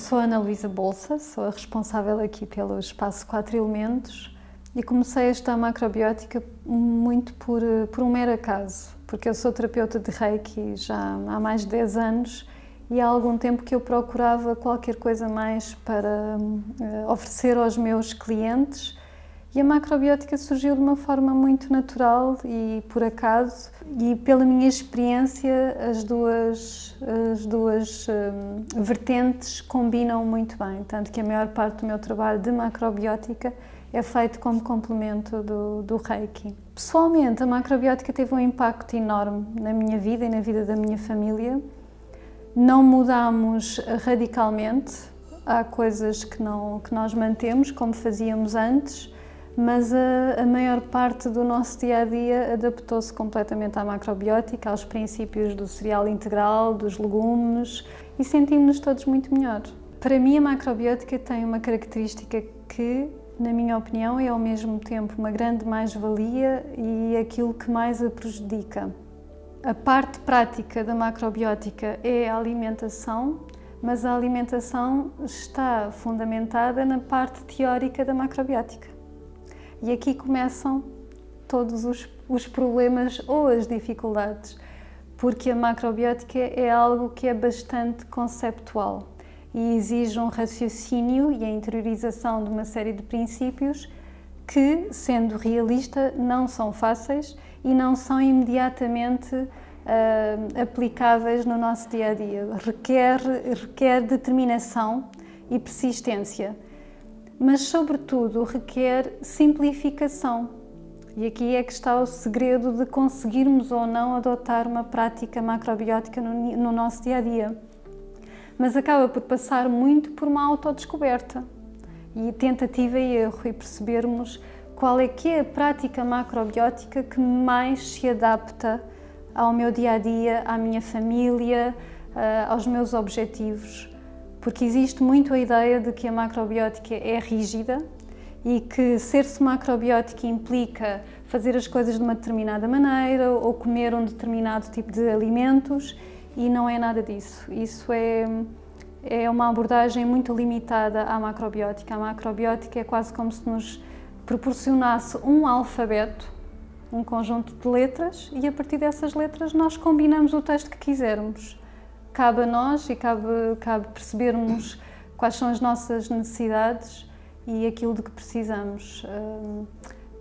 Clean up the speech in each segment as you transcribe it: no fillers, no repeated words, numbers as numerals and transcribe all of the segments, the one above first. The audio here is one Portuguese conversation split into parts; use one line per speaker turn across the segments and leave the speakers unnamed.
sou a Ana Luísa Bolsa, sou a responsável aqui pelo Espaço 4 Elementos e comecei a estudar macrobiótica muito por um mero acaso, porque eu sou terapeuta de Reiki já há mais de 10 anos e há algum tempo que eu procurava qualquer coisa mais para oferecer aos meus clientes. E a macrobiótica surgiu de uma forma muito natural e por acaso, e pela minha experiência, as duas vertentes combinam muito bem, tanto que a maior parte do meu trabalho de macrobiótica é feito como complemento do Reiki. Pessoalmente, a macrobiótica teve um impacto enorme na minha vida e na vida da minha família. Não mudámos radicalmente, há coisas que nós mantemos como fazíamos antes, mas a maior parte do nosso dia-a-dia adaptou-se completamente à macrobiótica, aos princípios do cereal integral, dos legumes, e sentimos-nos todos muito melhor. Para mim, a macrobiótica tem uma característica que, na minha opinião, é ao mesmo tempo uma grande mais-valia e aquilo que mais a prejudica. A parte prática da macrobiótica é a alimentação, mas a alimentação está fundamentada na parte teórica da macrobiótica. E aqui começam todos os problemas ou as dificuldades, porque a macrobiótica é algo que é bastante conceptual e exige um raciocínio e a interiorização de uma série de princípios que, sendo realista, não são fáceis e não são imediatamente aplicáveis no nosso dia-a-dia. Requer determinação e persistência. Mas, sobretudo, requer simplificação. E aqui é que está o segredo de conseguirmos ou não adotar uma prática macrobiótica no nosso dia-a-dia. Mas acaba por passar muito por uma autodescoberta e tentativa e erro e percebermos qual é que é a prática macrobiótica que mais se adapta ao meu dia-a-dia, à minha família, aos meus objetivos. Porque existe muito a ideia de que a macrobiótica é rígida e que ser-se macrobiótica implica fazer as coisas de uma determinada maneira ou comer um determinado tipo de alimentos e não é nada disso. Isso é uma abordagem muito limitada à macrobiótica. A macrobiótica é quase como se nos proporcionasse um alfabeto, um conjunto de letras e a partir dessas letras nós combinamos o texto que quisermos. Cabe a nós e cabe percebermos quais são as nossas necessidades e aquilo de que precisamos.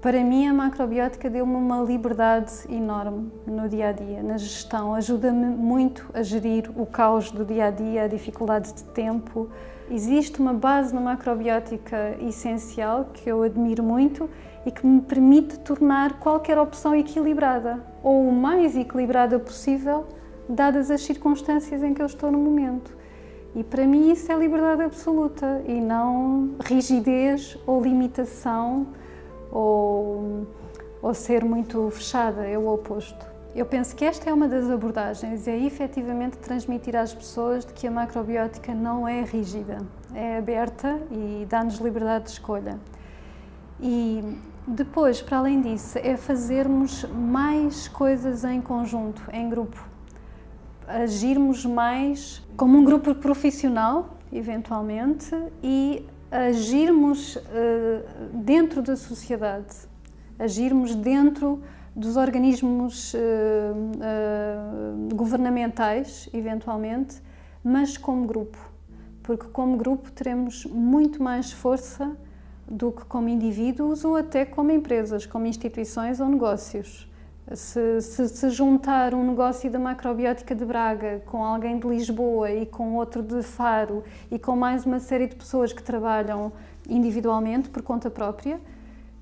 Para mim, a macrobiótica deu-me uma liberdade enorme no dia-a-dia, na gestão. Ajuda-me muito a gerir o caos do dia-a-dia, a dificuldade de tempo. Existe uma base na macrobiótica essencial, que eu admiro muito e que me permite tornar qualquer opção equilibrada, ou o mais equilibrada possível, dadas as circunstâncias em que eu estou no momento. E para mim isso é liberdade absoluta e não rigidez ou limitação ou ser muito fechada, é o oposto. Eu penso que esta é uma das abordagens, é efetivamente transmitir às pessoas de que a macrobiótica não é rígida, é aberta e dá-nos liberdade de escolha. E depois, para além disso, é fazermos mais coisas em conjunto, em grupo. Agirmos mais como um grupo profissional, eventualmente, e agirmos dentro da sociedade, agirmos dentro dos organismos governamentais, eventualmente, mas como grupo, porque como grupo teremos muito mais força do que como indivíduos ou até como empresas, como instituições ou negócios. Se juntar um negócio da macrobiótica de Braga com alguém de Lisboa e com outro de Faro e com mais uma série de pessoas que trabalham individualmente por conta própria,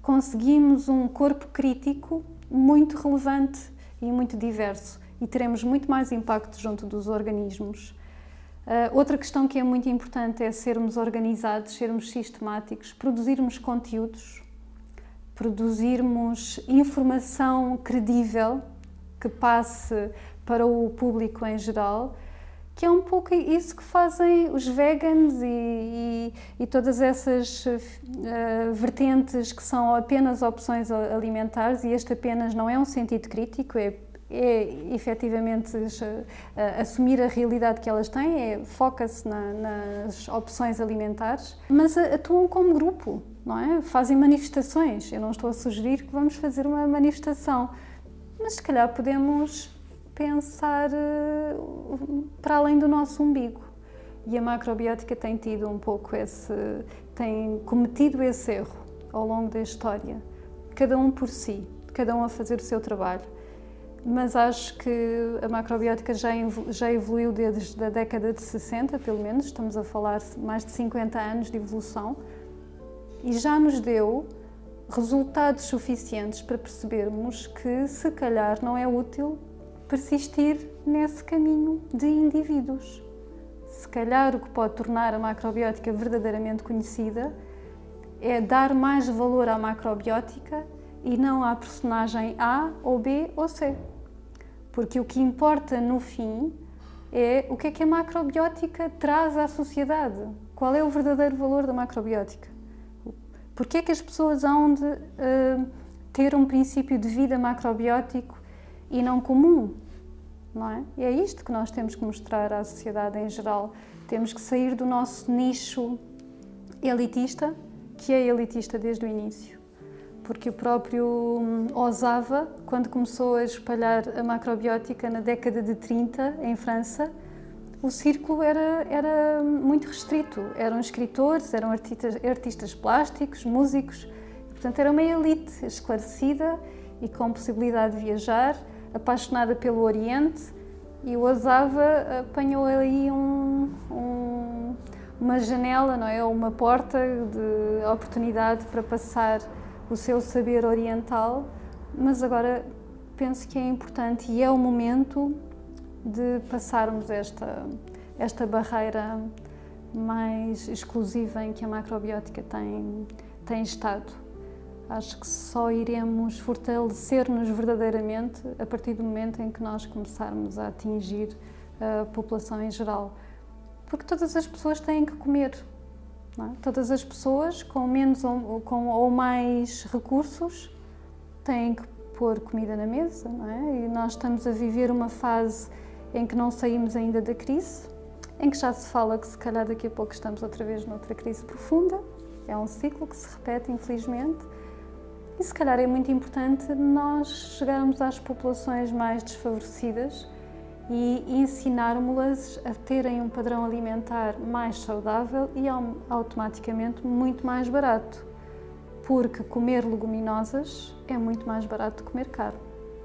conseguimos um corpo crítico muito relevante e muito diverso e teremos muito mais impacto junto dos organismos. Outra questão que é muito importante é sermos organizados, sermos sistemáticos, produzirmos conteúdos, produzirmos informação credível que passe para o público em geral, que é um pouco isso que fazem os vegans e todas essas vertentes que são apenas opções alimentares, e este apenas não é um sentido crítico, é efetivamente assumir a realidade que elas têm, foca-se nas opções alimentares, mas atuam como grupo, não é? Fazem manifestações. Eu não estou a sugerir que vamos fazer uma manifestação, mas se calhar podemos pensar para além do nosso umbigo. E a macrobiótica tem tido um pouco tem cometido esse erro ao longo da história. Cada um por si, cada um a fazer o seu trabalho. Mas acho que a macrobiótica já evoluiu desde a década de 60, pelo menos, estamos a falar de mais de 50 anos de evolução, e já nos deu resultados suficientes para percebermos que, se calhar, não é útil persistir nesse caminho de indivíduos. Se calhar o que pode tornar a macrobiótica verdadeiramente conhecida é dar mais valor à macrobiótica e não à personagem A ou B ou C. Porque o que importa no fim é o que a macrobiótica traz à sociedade. Qual é o verdadeiro valor da macrobiótica? Porque é que as pessoas hão de ter um princípio de vida macrobiótico e não comum? Não é? E é isto que nós temos que mostrar à sociedade em geral. Temos que sair do nosso nicho elitista, que é elitista desde o início. Porque o próprio Osava, quando começou a espalhar a macrobiótica na década de 30, em França, o círculo era muito restrito. Eram escritores, eram artistas plásticos, músicos. Portanto, era uma elite esclarecida e com possibilidade de viajar, apaixonada pelo Oriente, e o Osava apanhou aí uma janela, não é? Ou uma porta de oportunidade para passar o seu saber oriental, mas agora penso que é importante e é o momento de passarmos esta barreira mais exclusiva em que a macrobiótica tem estado. Acho que só iremos fortalecer-nos verdadeiramente a partir do momento em que nós começarmos a atingir a população em geral. Porque todas as pessoas têm que comer. Não é? Todas as pessoas com menos ou mais recursos têm que pôr comida na mesa, não é? E nós estamos a viver uma fase em que não saímos ainda da crise, em que já se fala que se calhar daqui a pouco estamos outra vez noutra crise profunda. É um ciclo que se repete, infelizmente. E se calhar é muito importante nós chegarmos às populações mais desfavorecidas e ensinarmos-las a terem um padrão alimentar mais saudável e automaticamente muito mais barato. Porque comer leguminosas é muito mais barato do que comer carne,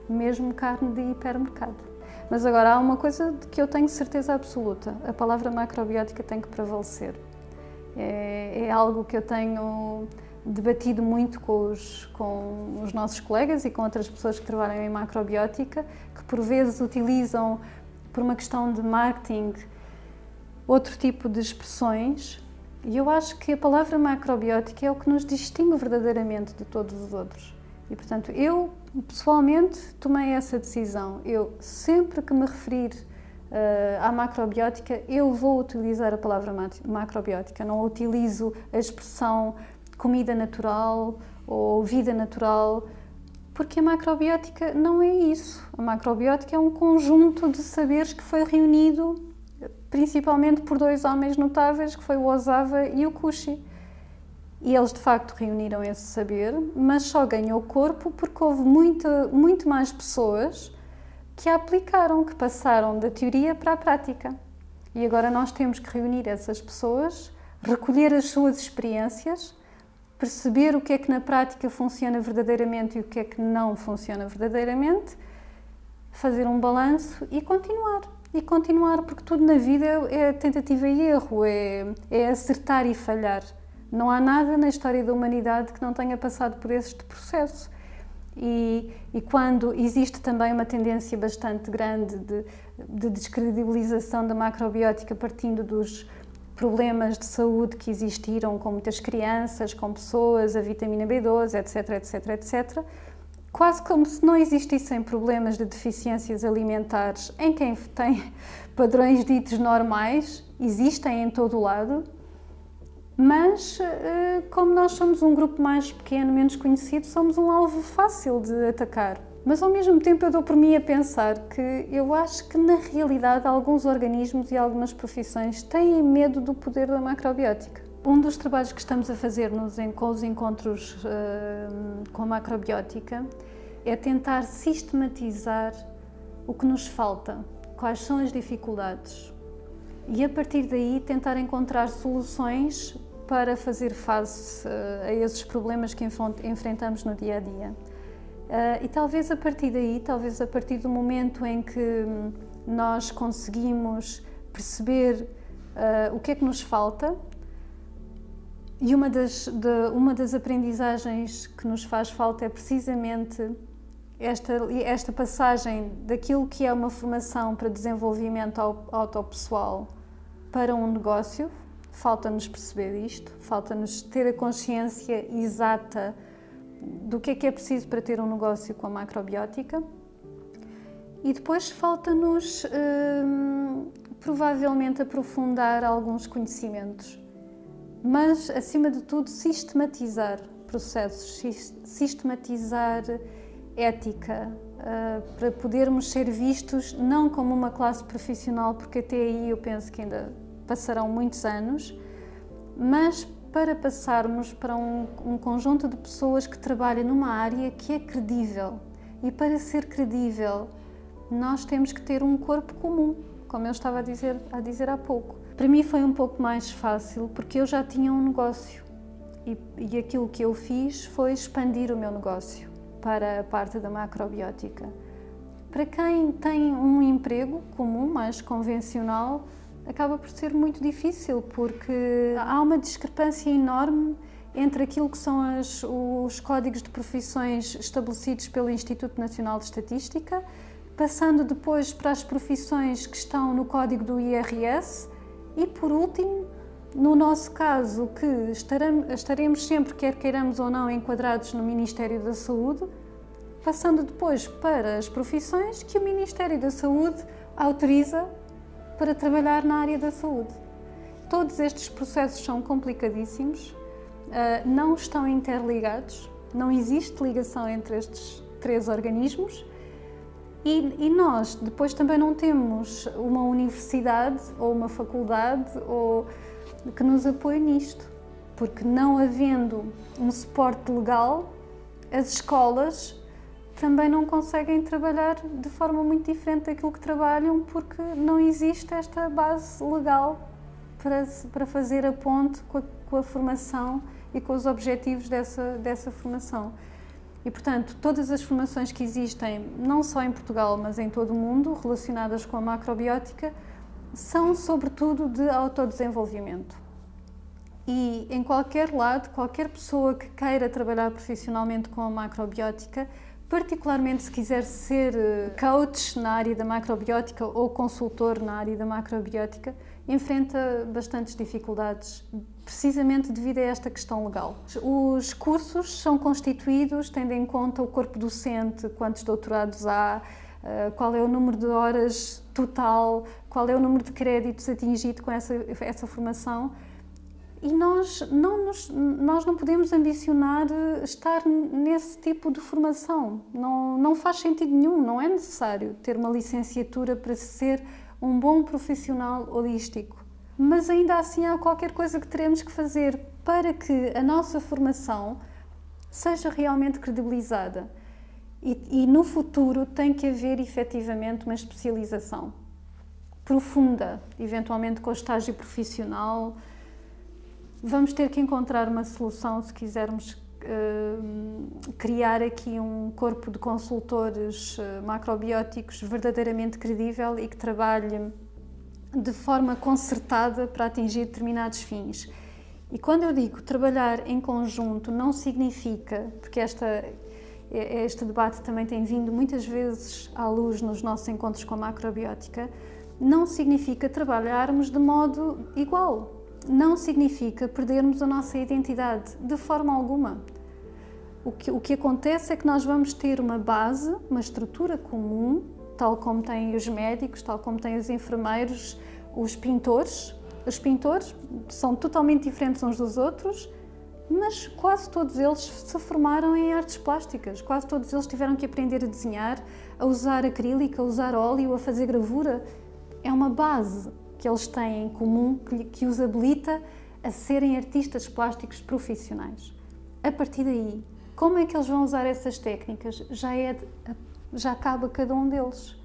mesmo carne de hipermercado. Mas agora há uma coisa de que eu tenho certeza absoluta: a palavra macrobiótica tem que prevalecer. É algo que eu tenho debatido muito com os nossos colegas e com outras pessoas que trabalham em macrobiótica, que por vezes utilizam, por uma questão de marketing, outro tipo de expressões. E eu acho que a palavra macrobiótica é o que nos distingue verdadeiramente de todos os outros. E, portanto, eu, pessoalmente, tomei essa decisão. Eu, sempre que me referir à macrobiótica, eu vou utilizar a palavra macrobiótica. Não utilizo a expressão comida natural ou vida natural, porque a macrobiótica não é isso. A macrobiótica é um conjunto de saberes que foi reunido principalmente por dois homens notáveis, que foi o Osava e o Cauchy. E eles, de facto, reuniram esse saber, mas só ganhou corpo porque houve muito mais pessoas que a aplicaram, que passaram da teoria para a prática. E agora nós temos que reunir essas pessoas, recolher as suas experiências, perceber o que é que na prática funciona verdadeiramente e o que é que não funciona verdadeiramente, fazer um balanço e continuar. E continuar, porque tudo na vida é tentativa e erro, é acertar e falhar. Não há nada na história da humanidade que não tenha passado por este processo. E quando existe também uma tendência bastante grande de descredibilização da macrobiótica partindo dos problemas de saúde que existiram com muitas crianças, com pessoas, a vitamina B12, etc, etc, etc, quase como se não existissem problemas de deficiências alimentares em quem tem padrões ditos normais, existem em todo o lado, mas como nós somos um grupo mais pequeno, menos conhecido, somos um alvo fácil de atacar. Mas ao mesmo tempo eu dou por mim a pensar que eu acho que na realidade alguns organismos e algumas profissões têm medo do poder da macrobiótica. Um dos trabalhos que estamos a fazer com os encontros com a macrobiótica é tentar sistematizar o que nos falta, quais são as dificuldades e a partir daí tentar encontrar soluções para fazer face a esses problemas que enfrentamos no dia a dia. E talvez a partir daí, talvez a partir do momento em que nós conseguimos perceber o que é que nos falta, e uma das aprendizagens que nos faz falta é precisamente esta passagem daquilo que é uma formação para desenvolvimento autopessoal para um negócio. Falta-nos perceber isto, falta-nos ter a consciência exata do que é preciso para ter um negócio com a macrobiótica e depois falta-nos provavelmente aprofundar alguns conhecimentos, mas acima de tudo sistematizar processos, sistematizar ética, para podermos ser vistos não como uma classe profissional, porque até aí eu penso que ainda passarão muitos anos, mas para passarmos para um conjunto de pessoas que trabalham numa área que é credível. E para ser credível, nós temos que ter um corpo comum, como eu estava a dizer há pouco. Para mim foi um pouco mais fácil, porque eu já tinha um negócio e aquilo que eu fiz foi expandir o meu negócio para a parte da macrobiótica. Para quem tem um emprego comum, mais convencional, acaba por ser muito difícil, porque há uma discrepância enorme entre aquilo que são os códigos de profissões estabelecidos pelo Instituto Nacional de Estatística, passando depois para as profissões que estão no código do IRS e, por último, no nosso caso, que estaremos sempre, quer queiramos ou não, enquadrados no Ministério da Saúde, passando depois para as profissões que o Ministério da Saúde autoriza para trabalhar na área da saúde. Todos estes processos são complicadíssimos, não estão interligados, não existe ligação entre estes três organismos e nós depois também não temos uma universidade ou uma faculdade que nos apoie nisto, porque não havendo um suporte legal, as escolas também não conseguem trabalhar de forma muito diferente daquilo que trabalham, porque não existe esta base legal para fazer a ponte com a formação e com os objetivos dessa formação. E, portanto, todas as formações que existem, não só em Portugal, mas em todo o mundo, relacionadas com a macrobiótica, são sobretudo de autodesenvolvimento. E em qualquer lado, qualquer pessoa que queira trabalhar profissionalmente com a macrobiótica, particularmente se quiser ser coach na área da macrobiótica ou consultor na área da macrobiótica, enfrenta bastantes dificuldades, precisamente devido a esta questão legal. Os cursos são constituídos tendo em conta o corpo docente, quantos doutorados há, qual é o número de horas total, qual é o número de créditos atingido com essa formação. E nós não podemos ambicionar estar nesse tipo de formação. Não faz sentido nenhum, não é necessário ter uma licenciatura para ser um bom profissional holístico. Mas ainda assim há qualquer coisa que teremos que fazer para que a nossa formação seja realmente credibilizada. E no futuro tem que haver efetivamente uma especialização profunda, eventualmente com o estágio profissional. Vamos ter que encontrar uma solução se quisermos criar aqui um corpo de consultores macrobióticos verdadeiramente credível e que trabalhe de forma concertada para atingir determinados fins. E quando eu digo trabalhar em conjunto, não significa, porque este debate também tem vindo muitas vezes à luz nos nossos encontros com a macrobiótica, não significa trabalharmos de modo igual. Não significa perdermos a nossa identidade, de forma alguma. O que acontece é que nós vamos ter uma base, uma estrutura comum, tal como têm os médicos, tal como têm os enfermeiros, os pintores. Os pintores são totalmente diferentes uns dos outros mas quase todos eles se formaram em artes plásticas, quase todos eles tiveram que aprender a desenhar, a usar acrílico, a usar óleo, a fazer gravura. É uma base que eles têm em comum que os habilita a serem artistas plásticos profissionais. A partir daí, como é que eles vão usar essas técnicas? Já cabe a cada um deles.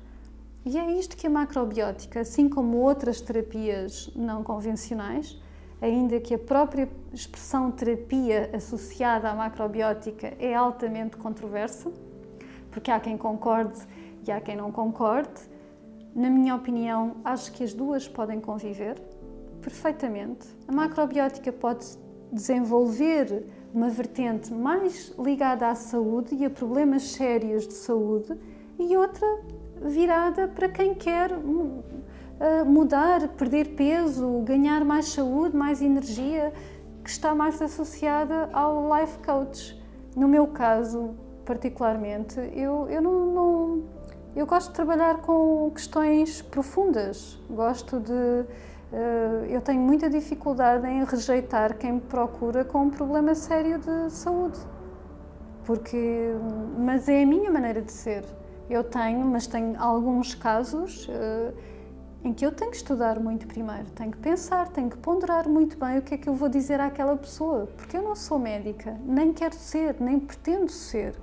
E é isto que a macrobiótica, assim como outras terapias não convencionais, ainda que a própria expressão terapia associada à macrobiótica é altamente controversa, porque há quem concorde e há quem não concorde. Na minha opinião, acho que as duas podem conviver perfeitamente. A macrobiótica pode desenvolver uma vertente mais ligada à saúde e a problemas sérios de saúde e outra virada para quem quer mudar, perder peso, ganhar mais saúde, mais energia, que está mais associada ao life coach. No meu caso, particularmente, eu gosto de trabalhar com questões profundas. Eu tenho muita dificuldade em rejeitar quem me procura com um problema sério de saúde. Mas é a minha maneira de ser. Mas tenho alguns casos em que eu tenho que estudar muito primeiro, tenho que pensar, tenho que ponderar muito bem o que é que eu vou dizer àquela pessoa, porque eu não sou médica, nem quero ser, nem pretendo ser,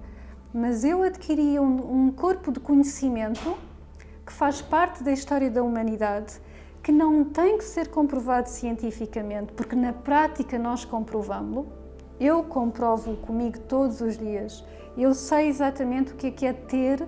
mas eu adquiri um corpo de conhecimento que faz parte da história da humanidade, que não tem que ser comprovado cientificamente, porque na prática nós comprovamos-lo. Eu comprovo comigo todos os dias. Eu sei exatamente o que é ter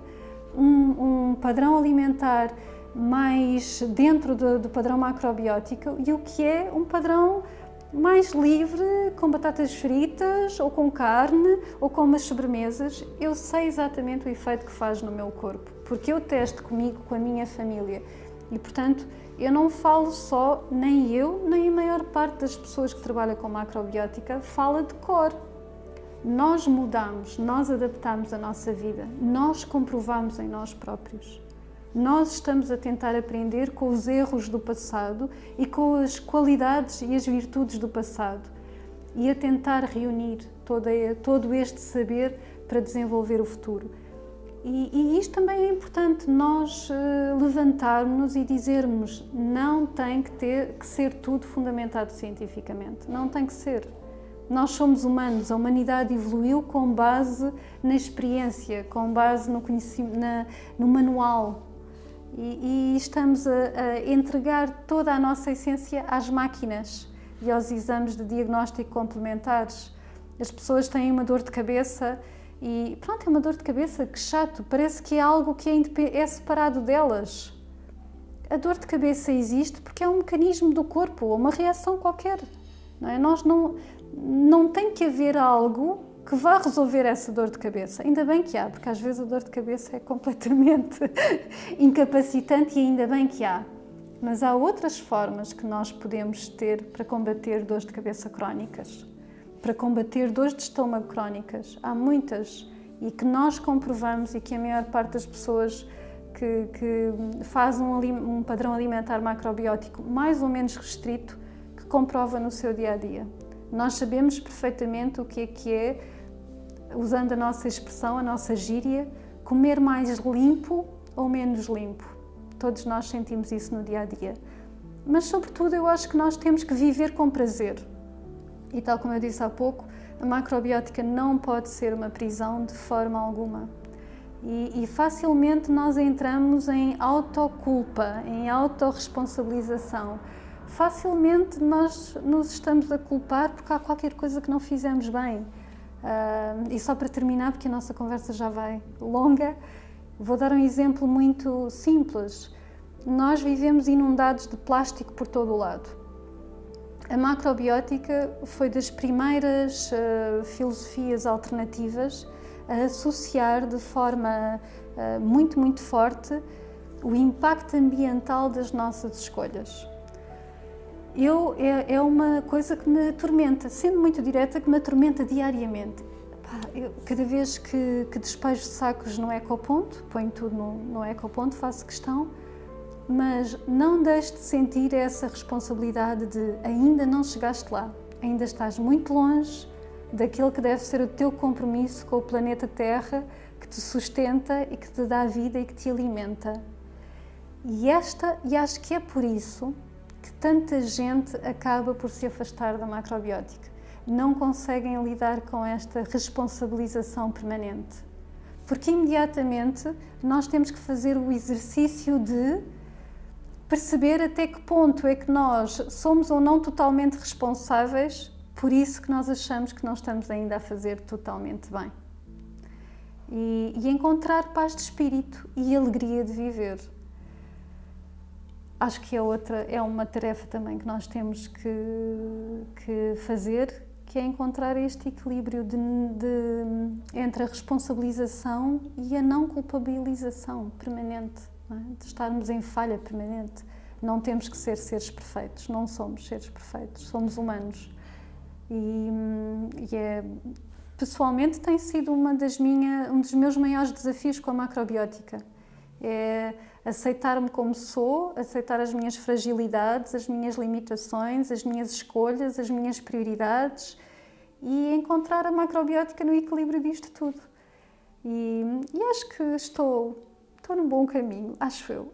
um padrão alimentar mais dentro do padrão macrobiótico e o que é um padrão mais livre, com batatas fritas, ou com carne, ou com umas sobremesas. Eu sei exatamente o efeito que faz no meu corpo, porque eu testo comigo, com a minha família. E, portanto, eu não falo só, nem eu, nem a maior parte das pessoas que trabalham com macrobiótica fala de cor. Nós mudamos, nós adaptamos a nossa vida, nós comprovamos em nós próprios. Nós estamos a tentar aprender com os erros do passado e com as qualidades e as virtudes do passado e a tentar reunir todo este saber para desenvolver o futuro. E isto também é importante, nós levantarmos e dizermos não tem que ser tudo fundamentado cientificamente, não tem que ser. Nós somos humanos, a humanidade evoluiu com base na experiência, com base no conhecimento, no manual. E estamos a entregar toda a nossa essência às máquinas e aos exames de diagnóstico complementares. As pessoas têm uma dor de cabeça e pronto, é uma dor de cabeça, que chato, parece que é algo que é separado delas. A dor de cabeça existe porque é um mecanismo do corpo, uma reação qualquer. Não é? Não tem que haver algo que vá resolver essa dor de cabeça. Ainda bem que há, porque às vezes a dor de cabeça é completamente incapacitante e ainda bem que há. Mas há outras formas que nós podemos ter para combater dores de cabeça crónicas, para combater dores de estômago crónicas. Há muitas e que nós comprovamos e que a maior parte das pessoas que faz um padrão alimentar macrobiótico mais ou menos restrito, que comprova no seu dia-a-dia. Nós sabemos perfeitamente o que é, usando a nossa expressão, a nossa gíria, comer mais limpo ou menos limpo. Todos nós sentimos isso no dia-a-dia. Mas, sobretudo, eu acho que nós temos que viver com prazer. E tal como eu disse há pouco, a macrobiótica não pode ser uma prisão de forma alguma. E facilmente nós entramos em autoculpa, em autorresponsabilização. Facilmente nós nos estamos a culpar porque há qualquer coisa que não fizemos bem. E só para terminar, porque a nossa conversa já vai longa, vou dar um exemplo muito simples. Nós vivemos inundados de plástico por todo o lado. A macrobiótica foi das primeiras filosofias alternativas a associar de forma muito forte o impacto ambiental das nossas escolhas. É uma coisa que me atormenta, sendo muito direta, que me atormenta diariamente. Cada vez que despejo sacos no ecoponto, ponho tudo no ecoponto, faço questão, mas não deixe de sentir essa responsabilidade de ainda não chegaste lá, ainda estás muito longe, daquilo que deve ser o teu compromisso com o planeta Terra, que te sustenta e que te dá vida e que te alimenta. E acho que é por isso que tanta gente acaba por se afastar da macrobiótica. Não conseguem lidar com esta responsabilização permanente. Porque imediatamente nós temos que fazer o exercício de perceber até que ponto é que nós somos ou não totalmente responsáveis por isso que nós achamos que não estamos ainda a fazer totalmente bem. E encontrar paz de espírito e alegria de viver. Acho que é uma tarefa também que nós temos que fazer, que é encontrar este equilíbrio entre a responsabilização e a não culpabilização permanente, não é? De estarmos em falha permanente. Não temos que ser seres perfeitos, não somos seres perfeitos, somos humanos. Pessoalmente tem sido um dos meus maiores desafios com a macrobiótica. É aceitar-me como sou, aceitar as minhas fragilidades, as minhas limitações, as minhas escolhas, as minhas prioridades e encontrar a macrobiótica no equilíbrio disto tudo. E acho que estou num bom caminho, acho eu.